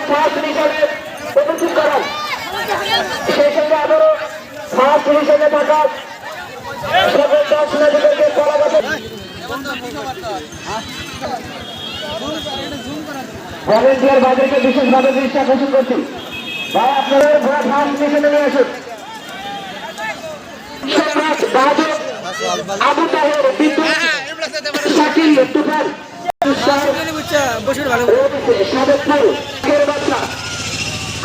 First হিসেবে উপস্থিত করেন। সেই সঙ্গে আবারও ফার্স্ট হিসেবে থাকা সকল দর্শনার্থীদেরকে কলাগত ভলেন্টিয়ার বাজারকে বিশেষভাবে দৃষ্টি আকর্ষণ করছি। ভাই আপনাদের ঘোড়া ফার্স্ট হিসেবে নিয়ে আসুন। আবু তাহের বিদ্যুৎ শাকিল তুফান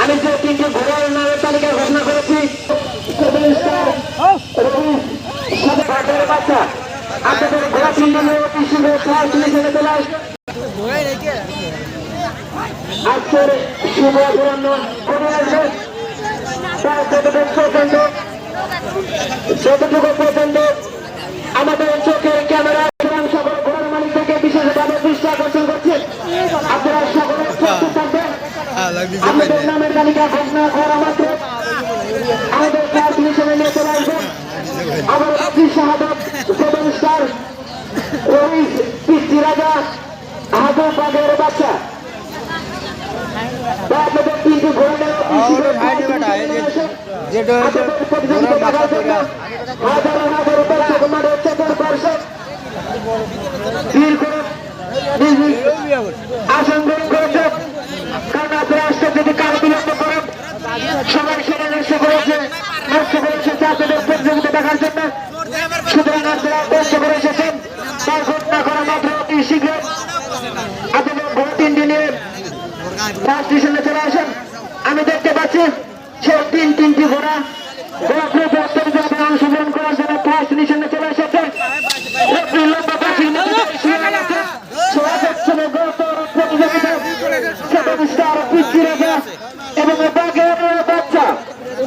আমি যে তিনটি ঘোড়ার নামের তালিকা ঘোষণা করেছি বাচ্চা আপনাদের ঘোড়া তিনটি অতি শীঘ্র চলে আসবে। আজকের শুভ অভিনন্দ করে আসবে যতটুকু পর্যন্ত আমাদের চোখের ক্যামেরা সকল ঘোড়ার মালিক থেকে বিশেষভাবে দৃষ্টি আকর্ষণ করছে। আপনারা সকলে প্রস্তুত থাকবেন। আমাদের নামের তালিকা ঘোষণা করা মাত্র আমাদের ফার্স্ট মিশনে নিয়ে চলে আসবেন আমার শাহাদত সেভেন স্টার রহিস পিস্তি রাজা হাজার বাগের বাচ্চা। আপনাদের তিনটি ঘোড়া আসন গ্রহণ করেছে। কারণ আপনারা আসতে যদি কারো বিলম্ব করেন সবাই সেখানে এসে করেছে আপনাদের প্রতিযোগিতা দেখার জন্য। সুতরাং আপনারা কষ্ট করে এসেছেন তার ঘটনা করা মাত্র অতি শীঘ্র আপনাদের ঘোড়া তিনটি নিয়ে ফার্স্ট ডিভিশনে চলে আসেন। আমি দেখতে পাচ্ছি সে তিনটি ঘোড়া অংশগ্রহণ করার জন্য ফার্স্ট ডিভিশনে চলে এসেছে। এবং বাচ্চা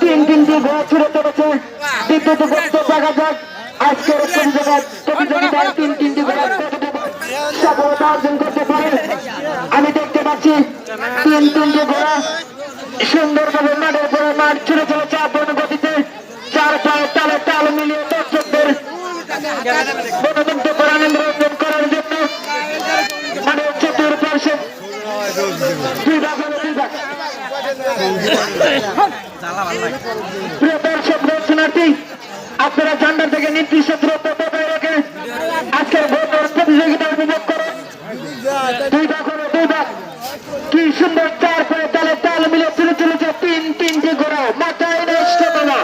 তিনটি ঘোড়া ছুড়ে চলেছে। বিদ্যুৎ দেখা যাক আজকের প্রতিযোগিতায় তিনটি ঘোড়া সফলতা অর্জন করতে পারে। আমি দেখতে পাচ্ছি তিনটি ঘোড়া সুন্দরভাবে মাঠের পরে মাঠ ছুড়ে চলেছে আপন গতিতে। চার পায়ে তালে তাল মিলিয়ে দর্শকদের মনোমুগ্ধ করে আনন্দ অর্জন করার জন্য মাঠের চতুর্পার্শ্বে প্রিয় দর্শক দর্শনার্থী আপনারা ঝান্ডার থেকে নির্দিষ্ট দূরত্ব বজায় রেখে আজকের প্রতিযোগিতা উপভোগ করুন। দুই ভাগ কি সুন্দর চার পায়ে তালে তাল মিলে চলে চলেছে তিনটি ঘোড়া মাথায় নষ্ট বাবা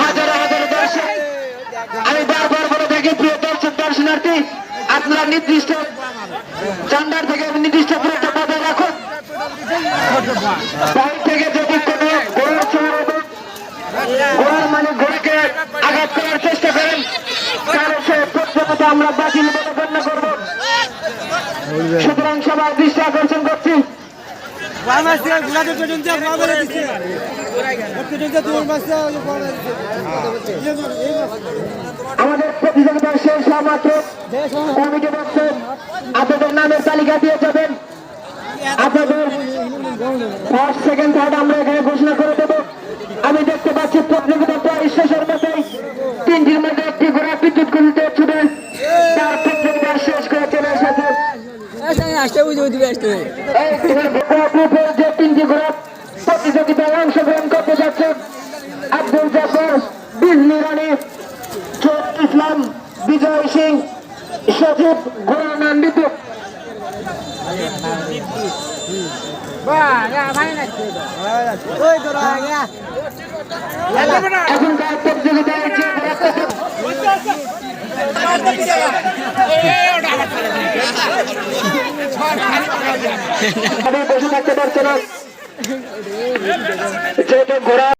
হাজার হাজার দর্শক। আমি বারবার বলে থাকি প্রিয় দর্শক দর্শনার্থী আপনারা নির্দিষ্ট ঝান্ডার থেকে নির্দিষ্ট দূরত্ব বজায় রাখুন। বাইর থেকে যদি কোনো ঘোড়ার মানে ঘোড়াকে আঘাত করার চেষ্টা করেন তাহলে সে প্রত্যেকটা আমরা বাতিল বলে গণ্য করব। সুতরাং সবার দৃষ্টি আকর্ষণ করছি। আমাদের প্রতিযোগিতা শেষ হওয়া মাত্র কমিটি বক্স আপনাদের নামের তালিকা দিয়ে যাবেন। আপনাদের ফার্স্ট সেকেন্ড থার্ড আমরা এখানে ঘোষণা করে দেবো। আমি দেখতে পাচ্ছি প্রতিযোগিতা প্রায় শেষের মধ্যেই তিনটির মধ্যে একটি ঘোড়া বিদ্যুৎ গতিতে ছুটে তার প্রতিযোগিতা শেষ করে চলে এসেছে। যে তিনটি ঘোড়া প্রতিযোগিতায় অংশগ্রহণ করতে যাচ্ছে আব্দুল জাফর, বিজলি রানী, চোখ ইসলাম, বিজয় সিং, সজীব ঘোড়ার নাম বিদ্যুৎ। এখনকার প্রতিযোগিতায় বসে থাকতে পারছে না যেহেতু ঘোড়া